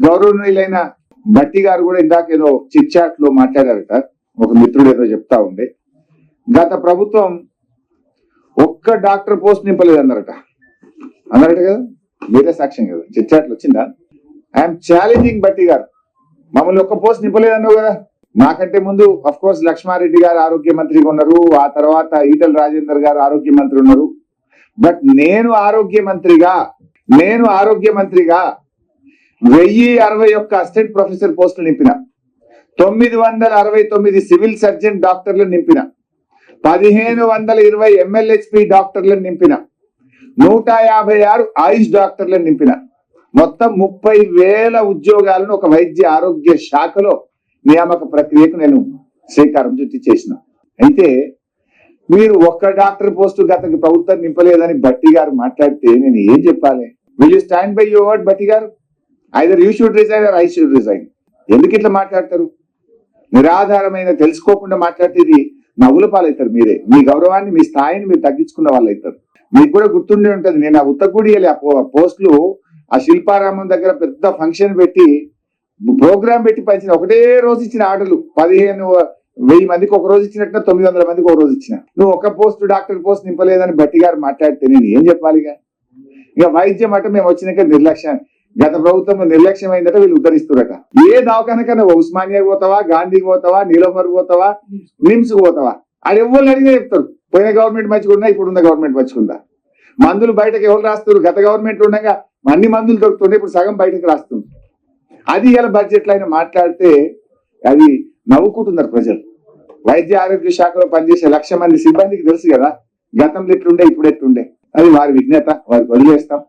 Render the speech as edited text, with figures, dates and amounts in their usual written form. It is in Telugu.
గౌరవనీయులైన భట్టి గారు కూడా ఇందాక ఏదో చిట్ చాట్ లో మాట్లాడారట, ఒక మిత్రుడు ఏదో చెప్తా ఉండే, గత ప్రభుత్వం ఒక్క డాక్టర్ పోస్ట్ నింపలేదు అన్నారట కదా, మీరే సాక్ష్యం కదా, చిట్ చాట్లు వచ్చిందా? ఐఎమ్ ఛాలెంజింగ్ భట్టి గారు, మమ్మల్ని ఒక్క పోస్ట్ నింపలేదు అన్నావు కదా. నాకంటే ముందు అఫ్ కోర్స్ లక్ష్మారెడ్డి గారు ఆరోగ్య మంత్రిగా ఉన్నారు, ఆ తర్వాత ఈటల రాజేందర్ గారు ఆరోగ్య మంత్రి ఉన్నారు. బట్ నేను ఆరోగ్య మంత్రిగా 1061 అసిస్టెంట్ ప్రొఫెసర్ పోస్టులు నింపిన, 969 సివిల్ సర్జన్ డాక్టర్లను నింపిన, 1520 MLHP డాక్టర్లను నింపిన, 156 ఆయుష్ డాక్టర్లను నింపిన, మొత్తం 30,000 ఉద్యోగాలను ఒక వైద్య ఆరోగ్య శాఖలో నియామక ప్రక్రియకు నేను శ్రీకారం చుట్టి చేసిన. అయితే మీరు ఒక్క డాక్టర్ పోస్టు గత ప్రభుత్వం నింపలేదని భట్టి గారు మాట్లాడితే నేను ఏం చెప్పాలి? Will you stand by your word Bhatti garu? Either you should resign or I should resign. ఎందుకు ఇట్లా మాట్లాడతారు? నిరాధారమైన తెలుసుకోకుండా మాట్లాడితే ఇది నవ్వుల పాలవుతారు. మీరే మీ గౌరవాన్ని, మీ స్థాయిని మీరు తగ్గించుకున్న వాళ్ళు అవుతారు. మీకు కూడా గుర్తుండే ఉంటది, నేను ఆ ఉత్తగుడి పోస్టులు ఆ శిల్పారామం దగ్గర పెద్ద ఫంక్షన్ పెట్టి ప్రోగ్రామ్ పెట్టి పంచిన, ఒకటే రోజు ఇచ్చిన ఆర్డర్లు 15,000 మందికి ఒక రోజు ఇచ్చినట్టు 900 మందికి ఒక రోజు ఇచ్చిన. నువ్వు ఒక పోస్ట్ డాక్టర్ పోస్ట్ నింపలేదని భట్టి గారు మాట్లాడితే నేను ఏం చెప్పాలి? ఇక వైద్యం అంటే మేము వచ్చినాక నిర్లక్ష్యం, గత ప్రభుత్వం నిర్లక్ష్యం అయిందట, వీళ్ళు ఉద్ధరిస్తురట. ఏ దవాఖానకన్నా ఉస్మానియాకి పోతావా, గాంధీకి పోతావా, నీలోఫర్ పోతావా, నిమ్స్ పోతావా, అది ఎవరు అడిగినా చెప్తారు పోయిన గవర్నమెంట్ మంచిగుందా, ఇప్పుడున్న గవర్నమెంట్ మంచిగుందా. మందులు బయటకు ఎవరు రాస్తారు? గత గవర్నమెంట్ ఉండగా అన్ని మందులు దొరుకుతుండే, ఇప్పుడు సగం బయటకు రాస్తుంది. అది ఇలా బడ్జెట్లో అయినా మాట్లాడితే అది నవ్వుకుంటున్నారు ప్రజలు. వైద్య ఆరోగ్య శాఖలో పనిచేసే 1,00,000 మంది సిబ్బందికి తెలుసు కదా గతంలో ఎట్లుండే ఇప్పుడు ఎట్లుండే. అది వారి విజ్ఞత, వారికి వదిలేస్తాం.